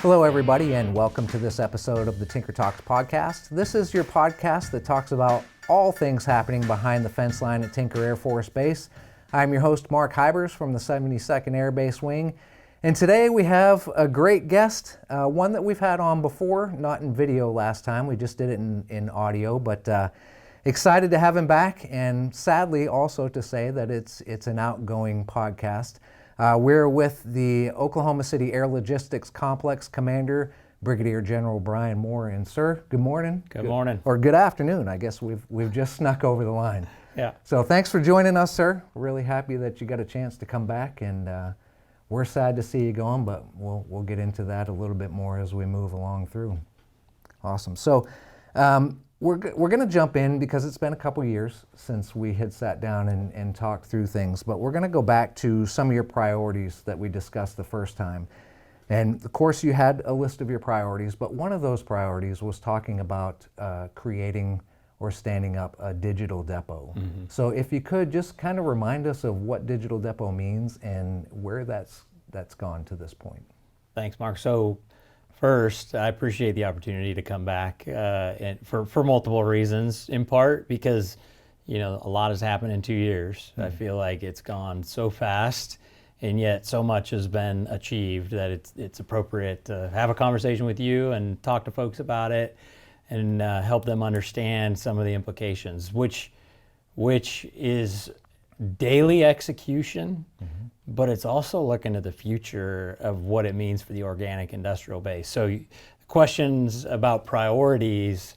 Hello, everybody, and welcome to this episode of the Tinker Talks podcast. This is your podcast that talks about all things happening behind the fence line at Tinker Air Force Base. I'm your host, Mark Hybers from the 72nd Air Base Wing, and today we have a great guest, one that we've had on before, not in video last time. We just did it in audio, but excited to have him back, and sadly also to say that it's an outgoing podcast. We're with the Oklahoma City Air Logistics Complex Commander, Brigadier General Brian Moore. And sir, good morning. Good morning. Or good afternoon. I guess we've just snuck over the line. Yeah. So thanks for joining us, sir. We're really happy that you got a chance to come back, and we're sad to see you going, but we'll get into that a little bit more as we move along through. Awesome. So we're going to jump in because it's been a couple years since we had sat down and talked through things, but we're going to go back to some of your priorities that we discussed the first time. And of course you had a list of your priorities, but one of those priorities was talking about creating or standing up a digital depot. Mm-hmm. So if you could just kind of remind us of what digital depot means and where that's gone to this point. Thanks, Mark. So first, I appreciate the opportunity to come back and for multiple reasons, in part because, you know, a lot has happened in 2 years. Mm-hmm. I feel like it's gone so fast, and yet so much has been achieved that it's appropriate to have a conversation with you and talk to folks about it and help them understand some of the implications, which is daily execution, mm-hmm. but it's also looking to the future of what it means for the organic industrial base. So questions about priorities,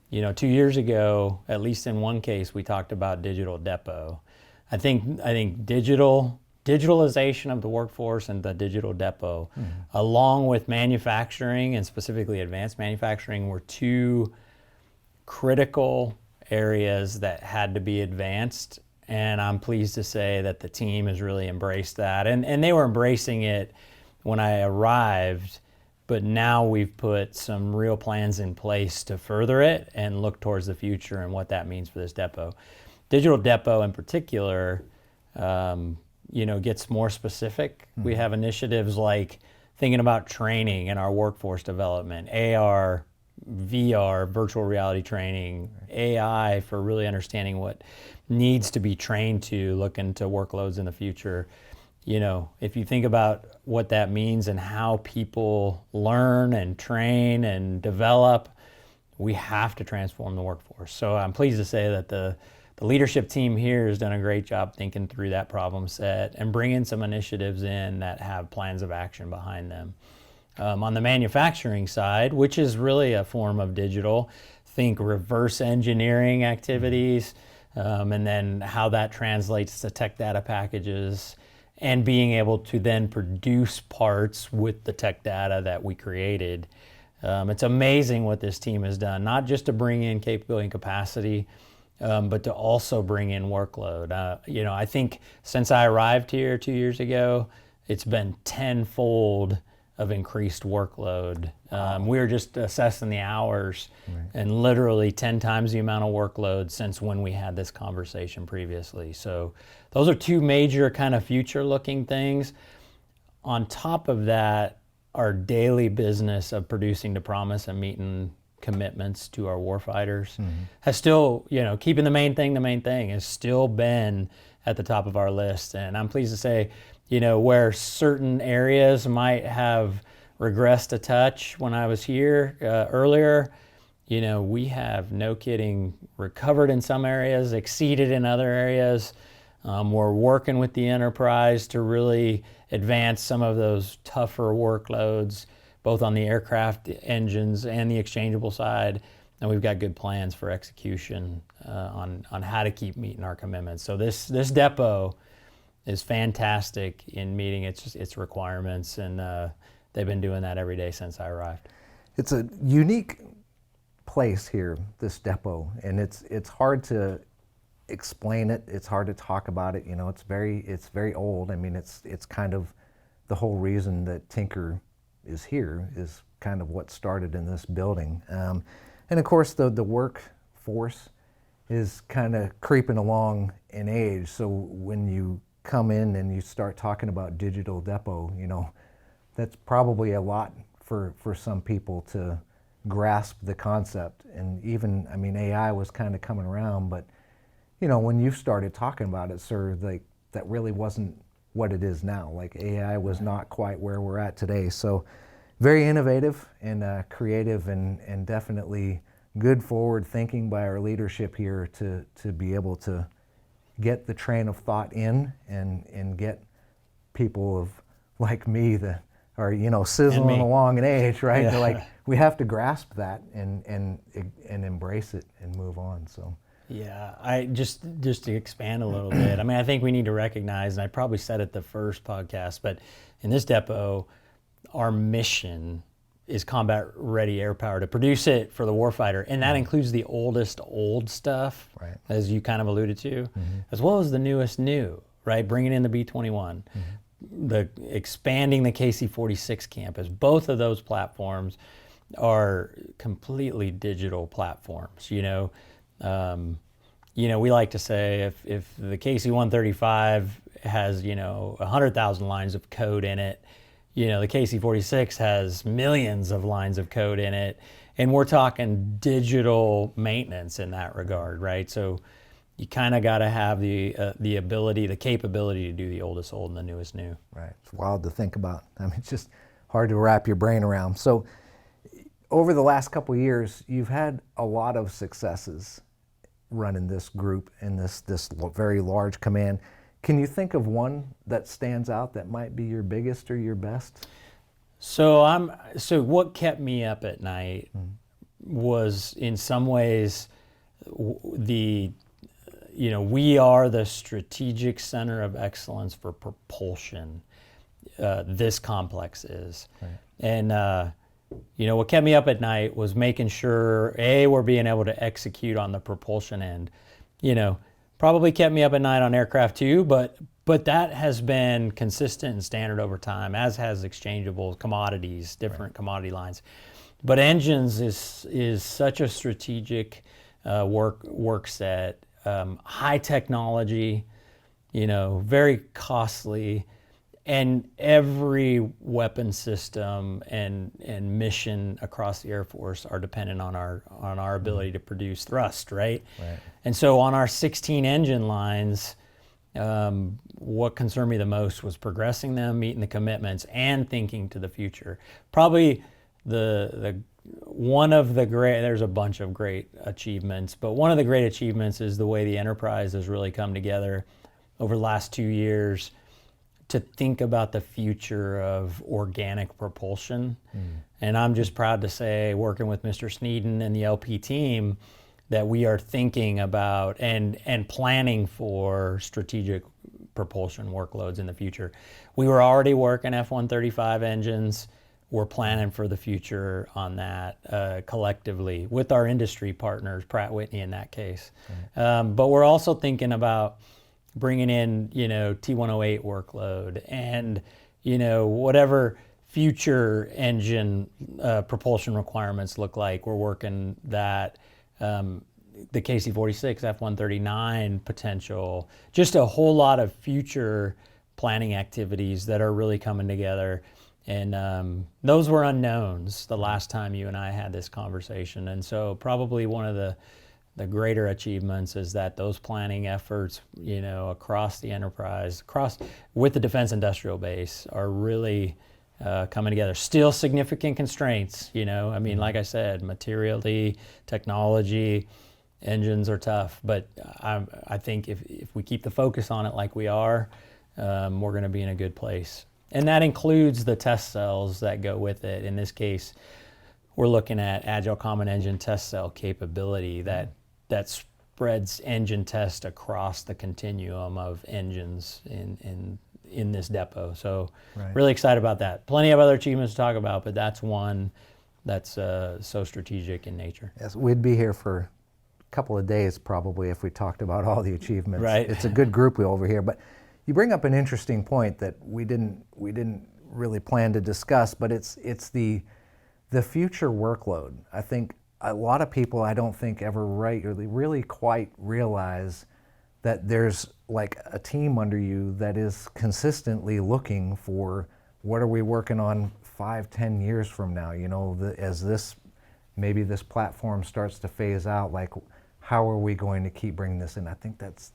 you know, 2 years ago, at least in one case, we talked about digital depot. I think digitalization of the workforce and the digital depot, mm-hmm. along with manufacturing and specifically advanced manufacturing, were two critical areas that had to be advanced. And I'm pleased to say that the team has really embraced that. And they were embracing it when I arrived, but now we've put some real plans in place to further it and look towards the future and what that means for this depot. Digital depot in particular, gets more specific. Mm-hmm. We have initiatives like thinking about training in our workforce development, AR, VR, virtual reality training, AI for really understanding what needs to be trained to look into workloads in the future. You know, if you think about what that means and how people learn and train and develop, we have to transform the workforce. So I'm pleased to say that the leadership team here has done a great job thinking through that problem set and bringing some initiatives in that have plans of action behind them. On the manufacturing side, which is really a form of digital, think reverse engineering activities, and then how that translates to tech data packages and being able to then produce parts with the tech data that we created. It's amazing what this team has done, not just to bring in capability and capacity, but to also bring in workload. I think since I arrived here 2 years ago, it's been tenfold of increased workload. We were just assessing the hours, right, and literally 10 times the amount of workload since when we had this conversation previously. So those are two major kind of future-looking things. On top of that, our daily business of producing to promise and meeting commitments to our warfighters, mm-hmm. has still, keeping the main thing has still been at the top of our list. And I'm pleased to say, where certain areas might have regressed a touch when I was here earlier, we have, no kidding, recovered in some areas, exceeded in other areas. We're working with the enterprise to really advance some of those tougher workloads, both on the aircraft engines and the exchangeable side. And we've got good plans for execution on how to keep meeting our commitments. So this depot is fantastic in meeting its requirements, and they've been doing that every day since I arrived. It's a unique place here, this depot, and it's hard to explain it. It's hard to talk about it. It's very old. I mean, it's kind of the whole reason that Tinker is here is kind of what started in this building. And of course, the workforce is kind of creeping along in age. So when you come in and you start talking about digital depot, that's probably a lot for some people to grasp the concept. And even, I mean, AI was kind of coming around, but you know, when you started talking about it, sir, like that really wasn't what it is now. Like AI was not quite where we're at today. So very innovative and creative, and definitely good forward thinking by our leadership here to be able to get the train of thought in and get people of like me that are, you know, sizzling along in age, right? Yeah. Like we have to grasp that and embrace it and move on. So yeah, I just to expand a little bit. I mean, I think we need to recognize, and I probably said it the first podcast, but in this depot, our mission is combat ready air power, to produce it for the warfighter, and that includes the oldest old stuff, right, as you kind of alluded to, as well as the newest new, right? Bringing in the B-21. The expanding the KC-46 campus. Both of those platforms are completely digital platforms. You know, we like to say if the KC-135 has 100,000 lines of code in it, you know, the KC-46 has millions of lines of code in it, and we're talking digital maintenance in that regard, right? So you kind of got to have the ability, the capability to do the oldest old and the newest new. Right. It's wild to think about. I mean, it's just hard to wrap your brain around. So over the last couple of years, you've had a lot of successes running this group in this very large command. Can you think of one that stands out that might be your biggest or your best? So what kept me up at night was in some ways we are the strategic center of excellence for propulsion. This complex is. Right. And, what kept me up at night was making sure, we're being able to execute on the propulsion end. Probably kept me up at night on aircraft too, but that has been consistent and standard over time, as has exchangeable commodities, different commodity lines. But engines is such a strategic work set. High technology, very costly, and every weapon system and mission across the Air Force are dependent on our ability to produce thrust, right? And so on our 16 engine lines, what concerned me the most was progressing them, meeting the commitments, and thinking to the future. Probably there's a bunch of great achievements, but one of the great achievements is the way the enterprise has really come together over the last 2 years to think about the future of organic propulsion. And I'm just proud to say, working with Mr. Sneeden and the LP team, that we are thinking about and planning for strategic propulsion workloads in the future. We were already working F-135 engines. We're planning for the future on that collectively with our industry partners, Pratt Whitney in that case. But we're also thinking about bringing in, T-108 workload and, whatever future engine propulsion requirements look like. We're working that. The KC-46, F-139 potential, just a whole lot of future planning activities that are really coming together. And those were unknowns the last time you and I had this conversation. And so probably one of the greater achievements is that those planning efforts, across the enterprise, with the Defense Industrial Base, are really coming together. Still significant constraints, like I said, materially, technology, engines are tough, but I think if we keep the focus on it like we are, we're going to be in a good place. And that includes the test cells that go with it. In this case, we're looking at Agile Common Engine test cell capability that spreads engine test across the continuum of engines in this depot. So really excited about that. Plenty of other achievements to talk about, but that's one that's so strategic in nature. Yes, we'd be here for a couple of days probably if we talked about all the achievements. Right. It's a good group over here, but you bring up an interesting point that we didn't really plan to discuss, but it's the future workload. I think a lot of people, I don't think, ever really quite realize that there's like a team under you that is consistently looking for what are we working on 5-10 years from now, you know, as this, maybe this platform starts to phase out, like how are we going to keep bringing this in? I think that's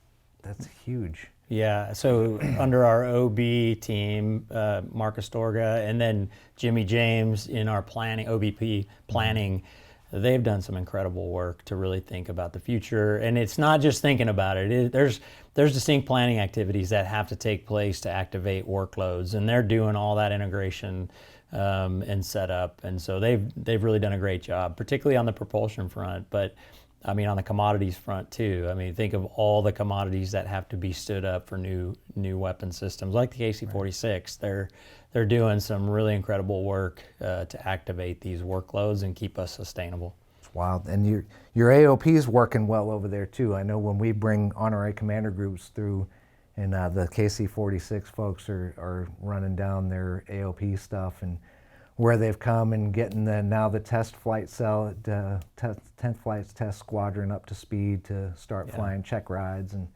huge. Yeah, so under our OB team, Mark Astorga, and then Jimmy James in our planning, OBP planning, they've done some incredible work to really think about the future. And it's not just thinking about it. There's distinct planning activities that have to take place to activate workloads, and they're doing all that integration and setup. And so they've really done a great job, particularly on the propulsion front. But I mean, on the commodities front too. I mean, think of all the commodities that have to be stood up for new weapon systems, like the KC-46. Right. They're doing some really incredible work to activate these workloads and keep us sustainable. It's wild, and your AOP is working well over there too. I know when we bring honorary commander groups through, and the KC-46 folks are running down their AOP stuff and where they've come and getting the test flight cell, 10th Flight Test Squadron up to speed to start flying check rides. And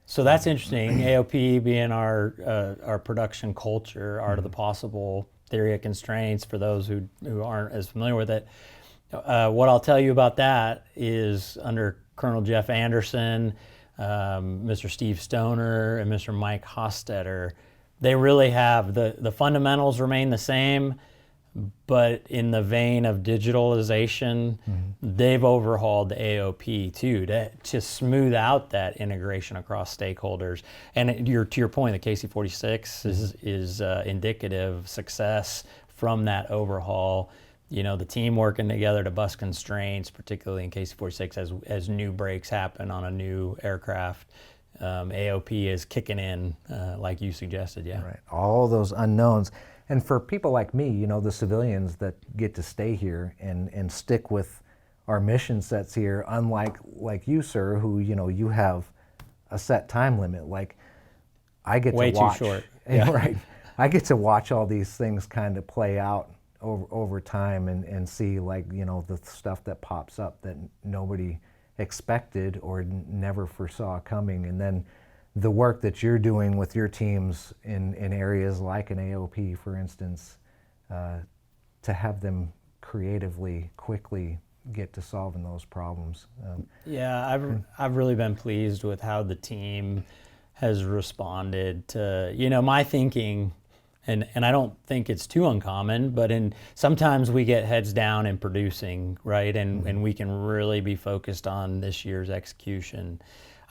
so that's interesting. AOP being our production culture, art of the possible, theory of constraints, for those who aren't as familiar with it. What I'll tell you about that is under Colonel Jeff Anderson, Mr. Steve Stoner, and Mr. Mike Hostetter, they really have the fundamentals remain the same. But in the vein of digitalization, they've overhauled the AOP too to smooth out that integration across stakeholders. And to your point, the KC-46 is indicative success from that overhaul. You know, the team working together to bust constraints, particularly in KC-46 as new breaks happen on a new aircraft. AOP is kicking in, like you suggested, yeah. Right, all those unknowns. And for people like me, you know, the civilians that get to stay here and stick with our mission sets here, unlike you, sir, who, you know, you have a set time limit. Like, I get way to watch. Too short. Yeah. Right. I get to watch all these things kind of play out over time and see, like, you know, the stuff that pops up that nobody expected or never foresaw coming. And then the work that you're doing with your teams in areas like an AOP, for instance, to have them creatively, quickly get to solving those problems. Yeah, I've really been pleased with how the team has responded to, you know, my thinking, and I don't think it's too uncommon, but sometimes we get heads down in producing, right? And we can really be focused on this year's execution.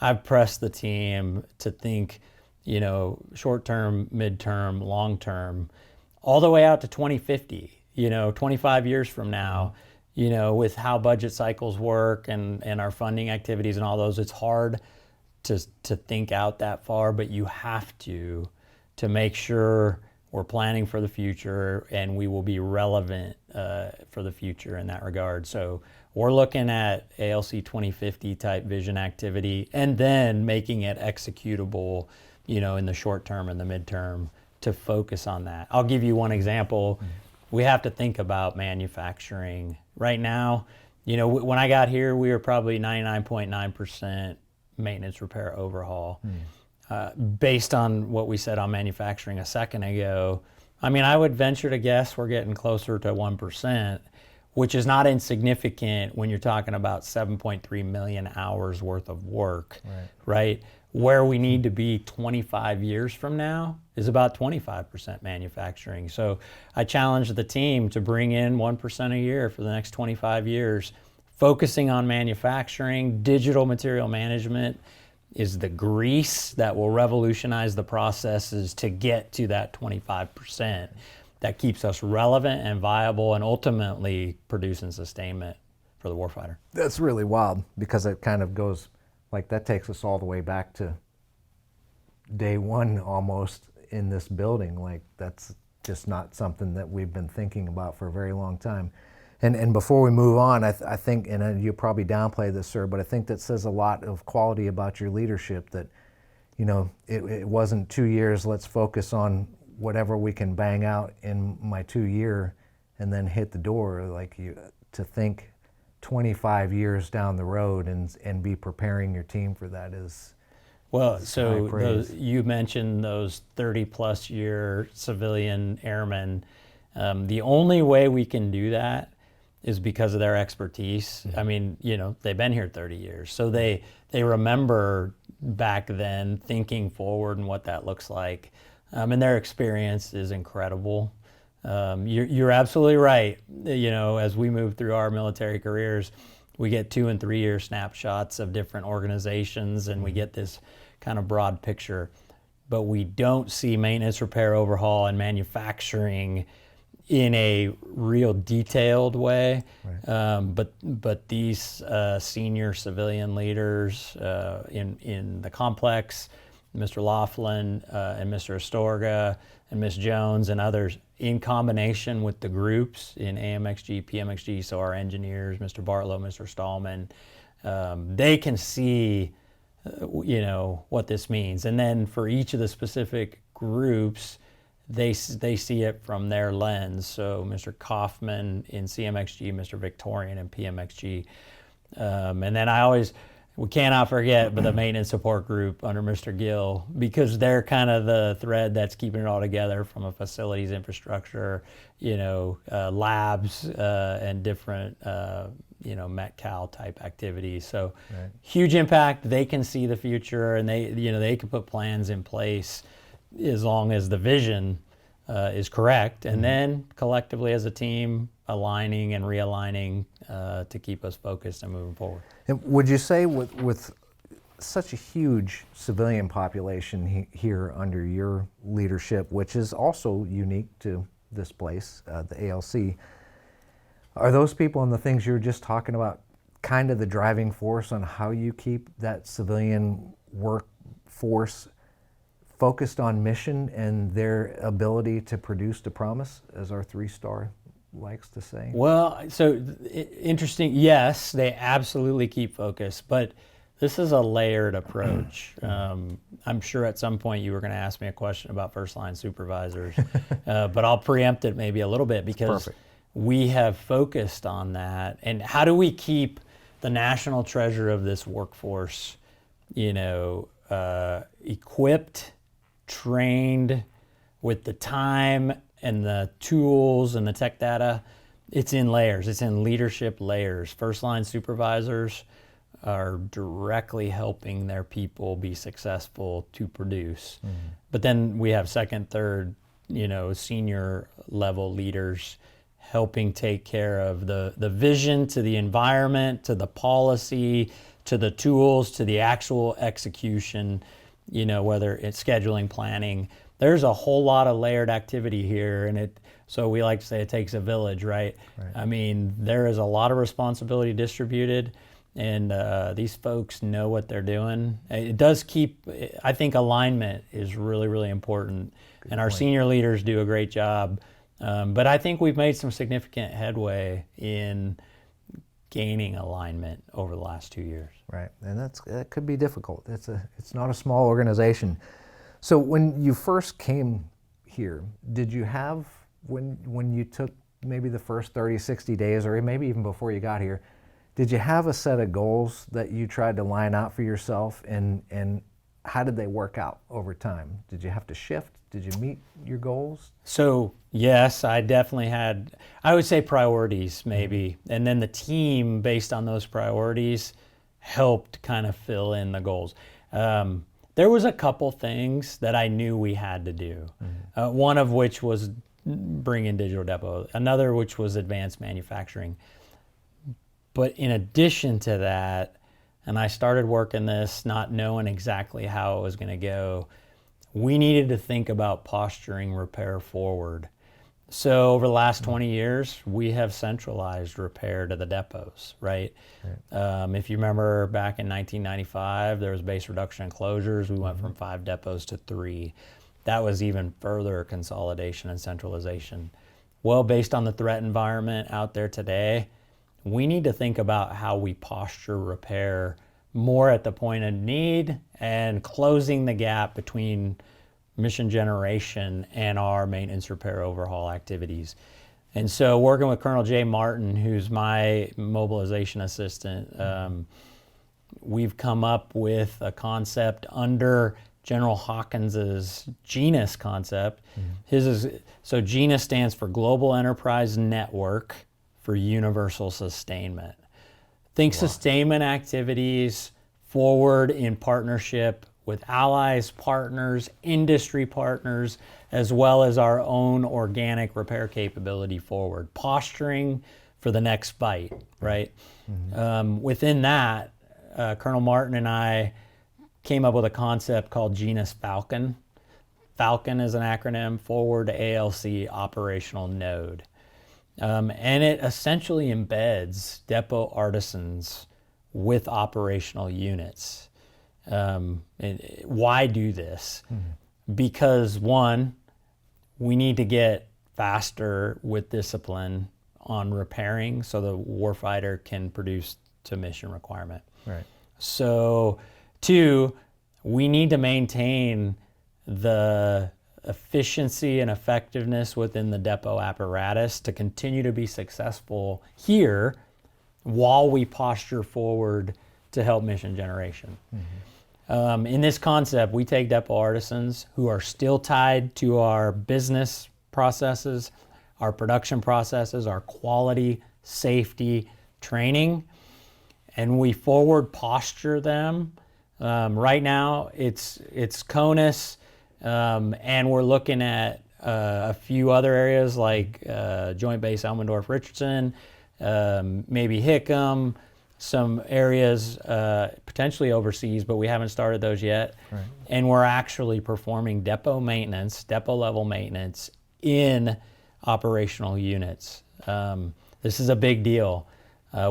I've pressed the team to think, you know, short-term, mid-term, long-term, all the way out to 2050, you know, 25 years from now, you know, with how budget cycles work and our funding activities and all those, it's hard to think out that far, but you have to make sure we're planning for the future and we will be relevant for the future in that regard. So we're looking at ALC 2050 type vision activity and then making it executable, you know, in the short term and the midterm to focus on that. I'll give you one example. We have to think about manufacturing. Right now, you know, when I got here, we were probably 99.9% maintenance, repair, overhaul. Based on what we said on manufacturing a second ago, I mean, I would venture to guess we're getting closer to 1%, which is not insignificant when you're talking about 7.3 million hours worth of work, right? Where we need to be 25 years from now is about 25% manufacturing. So I challenged the team to bring in 1% a year for the next 25 years, focusing on manufacturing. Digital material management is the grease that will revolutionize the processes to get to that 25%. That keeps us relevant and viable and ultimately producing sustainment for the warfighter. That's really wild because it kind of goes, like, that takes us all the way back to day one almost in this building. Like, that's just not something that we've been thinking about for a very long time. And before we move on, I think, and you'll probably downplay this, sir, but I think that says a lot of quality about your leadership that, you know, it wasn't 2 years, let's focus on whatever we can bang out in my 2 year and then hit the door. Like, you to think 25 years down the road and be preparing your team for that is well. So you mentioned those 30 plus year civilian airmen. The only way we can do that is because of their expertise. I mean, they've been here 30 years, so they remember back then thinking forward and what that looks like, and their experience is incredible. You're absolutely right. As we move through our military careers, we get 2 and 3 year snapshots of different organizations, and we get this kind of broad picture, but we don't see maintenance, repair, overhaul, and manufacturing in a real detailed way. Right. But these senior civilian leaders in the complex, Mr. Laughlin and Mr. Astorga and Ms. Jones and others, in combination with the groups in AMXG, PMXG, so our engineers, Mr. Bartlow, Mr. Stallman, they can see what this means. And then for each of the specific groups, they see it from their lens. So Mr. Kaufman in CMXG, Mr. Victorian in PMXG. And then we cannot forget but the maintenance support group under Mr. Gill, because they're kind of the thread that's keeping it all together from a facilities infrastructure, labs and different, Met-Cal type activities. So right. Huge impact. They can see the future, and they can put plans in place as long as the vision is correct, and then collectively as a team, aligning and realigning to keep us focused and moving forward. And would you say with such a huge civilian population here under your leadership, which is also unique to this place, the ALC, are those people and the things you were just talking about kind of the driving force on how you keep that civilian workforce focused on mission and their ability to produce to promise, as our 3-star likes to say? Well, so interesting. Yes, they absolutely keep focused, but this is a layered approach. I'm sure at some point you were going to ask me a question about first-line supervisors, but I'll preempt it maybe a little bit, because we have focused on that. And how do we keep the national treasure of this workforce, equipped, trained, with the time and the tools and the tech data? It's in layers. It's in leadership layers. First-line supervisors are directly helping their people be successful to produce. But then we have second, third, senior level leaders helping take care of the vision, to the environment, to the policy, to the tools, to the actual execution, whether it's scheduling, planning. There's a whole lot of layered activity here, and so we like to say it takes a village, right? I mean, there is a lot of responsibility distributed, and these folks know what they're doing. It does I think alignment is really, really important, and our senior leaders do a great job. But I think we've made some significant headway in gaining alignment over the last 2 years. Right, and that could be difficult. It's not a small organization. So when you first came here, did you have, when you took maybe the first 30, 60 days, or maybe even before you got here, did you have a set of goals that you tried to line out for yourself, and how did they work out over time? Did you have to shift? Did you meet your goals? So yes, I definitely had, I would say, priorities maybe. And then the team, based on those priorities, helped kind of fill in the goals. There was a couple things that I knew we had to do. One of which was bring in digital depot. Another which was advanced manufacturing. But in addition to that, and I started working this not knowing exactly how it was going to go, we needed to think about posturing repair forward. So over the last 20 years, we have centralized repair to the depots, right? If you remember back in 1995, there was base reduction and closures. We went from 5 depots to 3. That was even further consolidation and centralization. Well, based on the threat environment out there today, we need to think about how we posture repair more at the point of need and closing the gap between mission generation and our maintenance, repair, overhaul activities. And so working with Colonel Jay Martin, who's my mobilization assistant, we've come up with a concept under General Hawkins's GENIS concept. His is, so GENIS stands for Global Enterprise Network for Universal Sustainment. Think sustainment activities forward in partnership with allies, partners, industry partners, as well as our own organic repair capability forward. Posturing for the next bite, right? Within that, Colonel Martin and I came up with a concept called GENIS Falcon. Falcon is an acronym, Forward ALC Operational Node. And it essentially embeds depot artisans with operational units. Why do this? Because one, we need to get faster with discipline on repairing so the warfighter can produce to mission requirement. Right. So two, we need to maintain the efficiency and effectiveness within the depot apparatus to continue to be successful here while we posture forward to help mission generation. In this concept, we take depot artisans who are still tied to our business processes, our production processes, our quality, safety, training, and we forward posture them. Right now, it's CONUS, and we're looking at a few other areas like Joint Base Elmendorf-Richardson, maybe Hickam, some areas potentially overseas, but we haven't started those yet. Right. And we're actually performing depot maintenance, depot level maintenance in operational units. This is a big deal.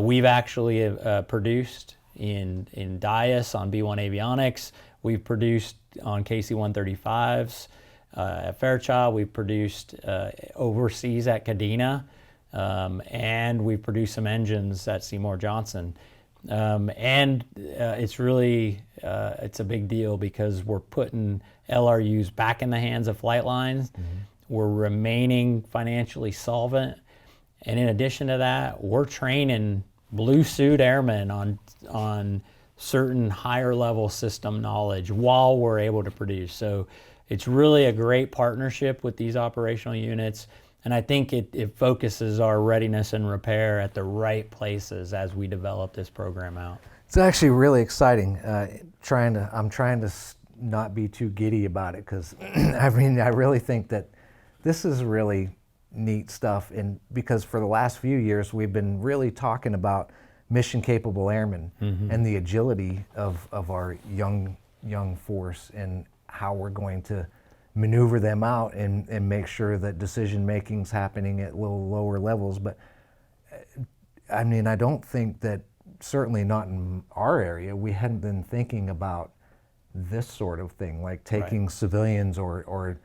We've actually produced in Dias on B-1 Avionics. We've produced on KC-135s at Fairchild. We've produced overseas at Kadena. And we've produced some engines at Seymour Johnson. And it's really, it's a big deal because we're putting LRUs back in the hands of flight lines. We're remaining financially solvent. And in addition to that, we're training blue suit airmen on certain higher level system knowledge while we're able to produce. So it's really a great partnership with these operational units. And I think it focuses our readiness and repair at the right places as we develop this program out. It's actually really exciting. I'm trying to not be too giddy about it because I mean, I really think that this is really neat stuff. And because for the last few years, we've been really talking about mission capable airmen and the agility of our young force and how we're going to maneuver them out and make sure that decision making's happening at little lower levels. But I mean, I don't think that, certainly not in our area, we hadn't been thinking about this sort of thing, like taking civilians or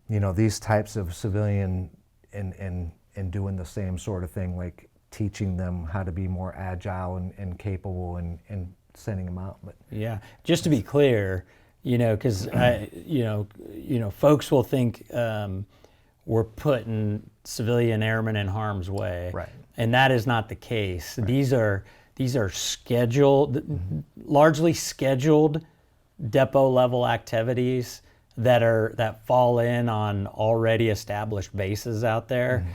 you know, these types of civilian and doing the same sort of thing, like teaching them how to be more agile and capable and sending them out. But yeah, just to be clear, you know, because folks will think we're putting civilian airmen in harm's way, right, and that is not the case. Right. These are scheduled, largely scheduled depot level activities that fall in on already established bases out there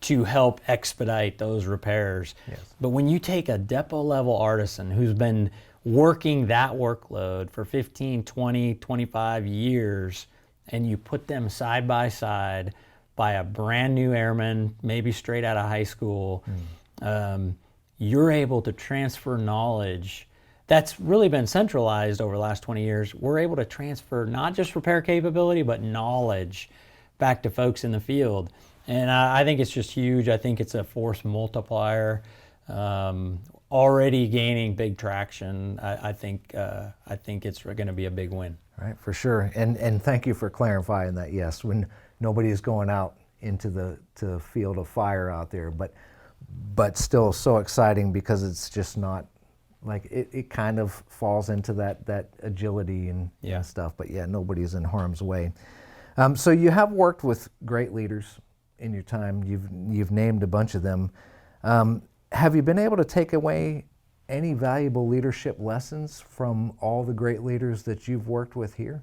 to help expedite those repairs. Yes. But when you take a depot level artisan who's been working that workload for 15, 20, 25 years, and you put them side by side by a brand new airman, maybe straight out of high school, you're able to transfer knowledge that's really been centralized over the last 20 years. We're able to transfer not just repair capability, but knowledge back to folks in the field. And I think it's just huge. I think it's a force multiplier. Already gaining big traction. I think it's going to be a big win. Right, for sure. And thank you for clarifying that. Yes, when nobody is going out into the field of fire out there, but still so exciting because it's just not like it kind of falls into that agility and stuff. But yeah, nobody's in harm's way. So you have worked with great leaders in your time. You've named a bunch of them. Have you been able to take away any valuable leadership lessons from all the great leaders that you've worked with here?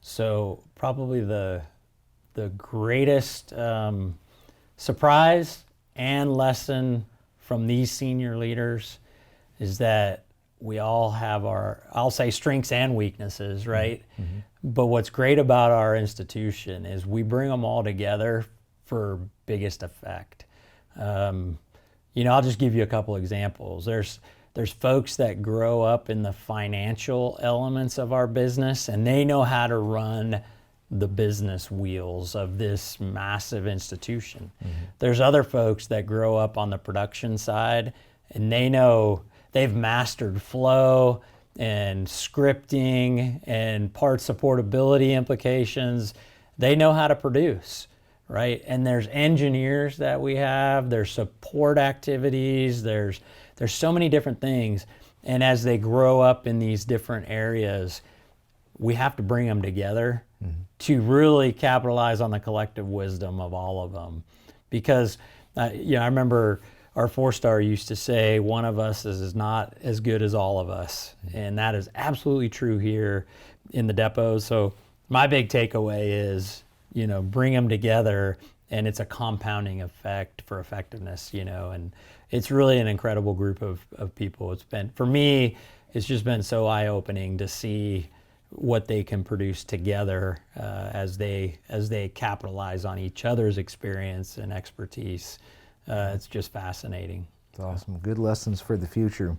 So probably the greatest surprise and lesson from these senior leaders is that we all have our, I'll say, strengths and weaknesses, right? Mm-hmm. But what's great about our institution is we bring them all together for biggest effect. I'll just give you a couple examples. There's folks that grow up in the financial elements of our business, and they know how to run the business wheels of this massive institution. Mm-hmm. There's other folks that grow up on the production side, and they know they've mastered flow and scripting and part supportability implications. They know how to produce, right? And there's engineers that we have, there's support activities, there's so many different things. And as they grow up in these different areas, we have to bring them together to really capitalize on the collective wisdom of all of them. Because, I remember our 4-star used to say, one of us is not as good as all of us. And that is absolutely true here in the depots. So my big takeaway is, bring them together, and it's a compounding effect for effectiveness, and it's really an incredible group of people. It's been, for me, it's just been so eye-opening to see what they can produce together as they capitalize on each other's experience and expertise. It's just fascinating. It's awesome. Good lessons for the future.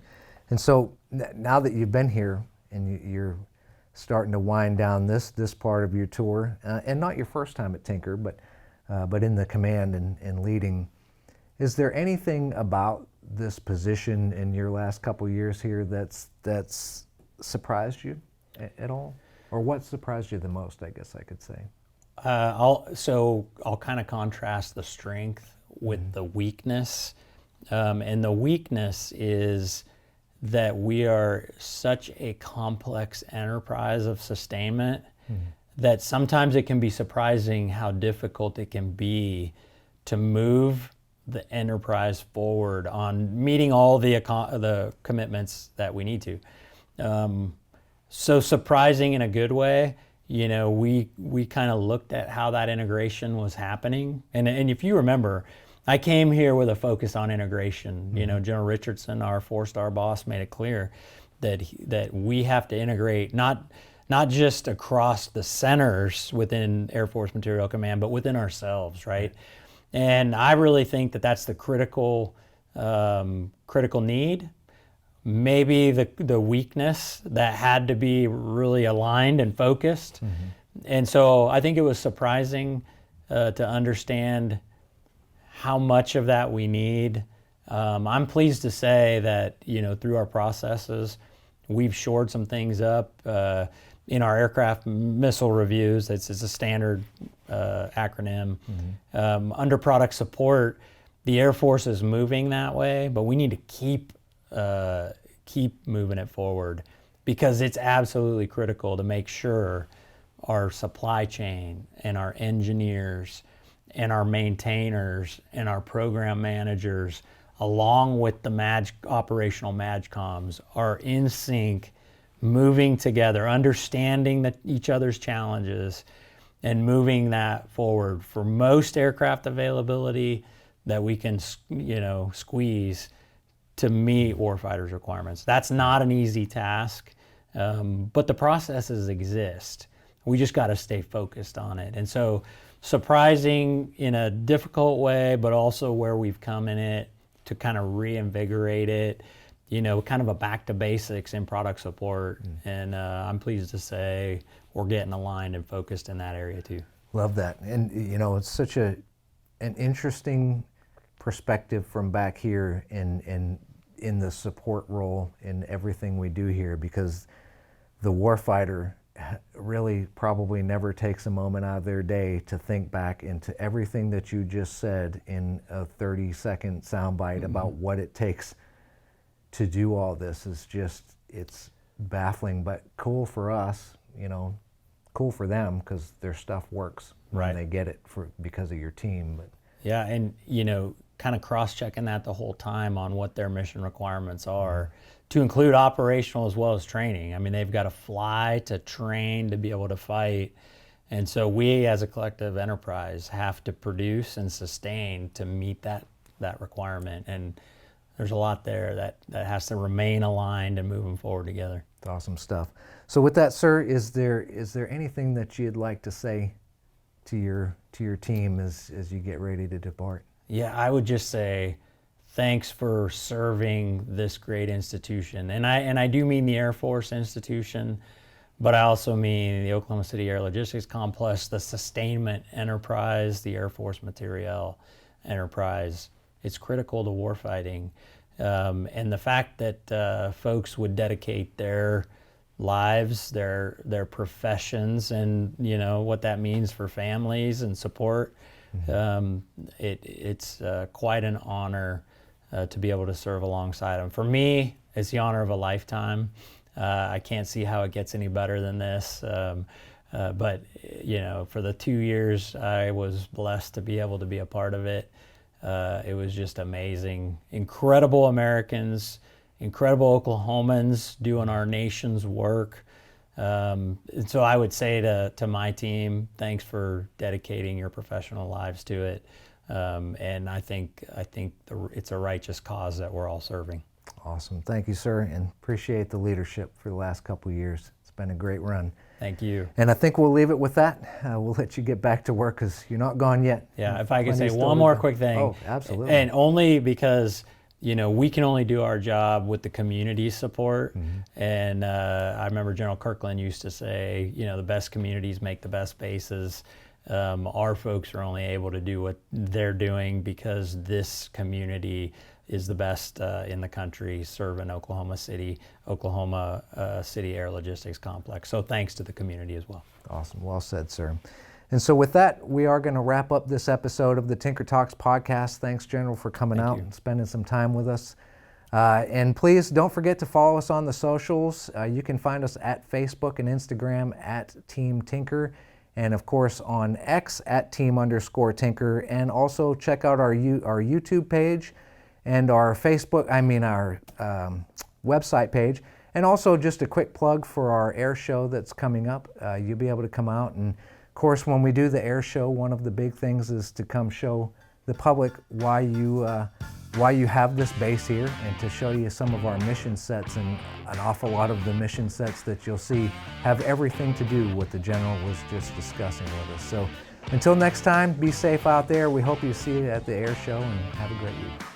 And so now that you've been here and you're starting to wind down this part of your tour, and not your first time at Tinker, but in the command and leading, is there anything about this position in your last couple years here that's surprised you at all? Or what surprised you the most, I guess I could say? I'll kind of contrast the strength with the weakness. And the weakness is that we are such a complex enterprise of sustainment that sometimes it can be surprising how difficult it can be to move the enterprise forward on meeting all the commitments that we need to. So surprising in a good way. We kind of looked at how that integration was happening. And if you remember, I came here with a focus on integration. General Richardson, our 4-star boss, made it clear that we have to integrate not just across the centers within Air Force Material Command, but within ourselves, right? And I really think that that's the critical need. Maybe the weakness that had to be really aligned and focused. And so I think it was surprising to understand how much of that we need. I'm pleased to say that, through our processes, we've shored some things up in our aircraft missile reviews. It's a standard acronym. Under product support, the Air Force is moving that way, but we need to keep moving it forward, because it's absolutely critical to make sure our supply chain and our engineers and our maintainers and our program managers, along with the operational MAGCOMs, are in sync, moving together, understanding each other's challenges, and moving that forward for most aircraft availability that we can, squeeze to meet warfighters' requirements. That's not an easy task, but the processes exist. We just got to stay focused on it. And so, surprising in a difficult way, but also where we've come in it to kind of reinvigorate it, kind of a back to basics in product support. And I'm pleased to say we're getting aligned and focused in that area too. Love that. And, it's such an interesting perspective from back here in the support role in everything we do here, because the warfighter really probably never takes a moment out of their day to think back into everything that you just said in a 30-second soundbite about what it takes to do all this. It's baffling, but cool for us, cool for them, because their stuff works when they get it because of your team. But yeah, and kind of cross-checking that the whole time on what their mission requirements are, to include operational as well as training. I mean, they've got to fly to train to be able to fight. And so we as a collective enterprise have to produce and sustain to meet that requirement. And there's a lot there that has to remain aligned and moving forward together. It's awesome stuff. So with that, sir, is there anything that you'd like to say to your team as you get ready to depart? Yeah, I would just say thanks for serving this great institution. And I do mean the Air Force institution, but I also mean the Oklahoma City Air Logistics Complex, the sustainment enterprise, the Air Force materiel enterprise. It's critical to warfighting. And the fact that folks would dedicate their lives, their professions, and what that means for families and support, it's quite an honor to be able to serve alongside them. For me, it's the honor of a lifetime. I can't see how it gets any better than this. But for the 2 years I was blessed to be able to be a part of it, it was just amazing. Incredible Americans, incredible Oklahomans doing our nation's work. And so I would say to my team, thanks for dedicating your professional lives to it. And I think it's a righteous cause that we're all serving. Awesome. Thank you, sir, and appreciate the leadership for the last couple of years. It's been a great run. Thank you. And I think we'll leave it with that. We'll let you get back to work because you're not gone yet. Yeah, if I could say one more quick thing. Oh, absolutely. And only because we can only do our job with the community support. And I remember General Kirkland used to say, the best communities make the best bases. Our folks are only able to do what they're doing because this community is the best in the country serving Oklahoma City Air Logistics Complex. So thanks to the community as well. Awesome. Well said, sir. And so with that, we are going to wrap up this episode of the Tinker Talks podcast. Thanks, General, for coming out and spending some time with us. And please don't forget to follow us on the socials. You can find us at Facebook and Instagram at Team Tinker, and of course on X at Team_Tinker. And also check out our YouTube page and our website page. And also just a quick plug for our air show that's coming up. You'll be able to come out, and of course when we do the air show, one of the big things is to come show the public why you have this base here, and to show you some of our mission sets. And an awful lot of the mission sets that you'll see have everything to do with what the General was just discussing with us. So until next time, be safe out there. We hope you see you at the air show, and have a great week.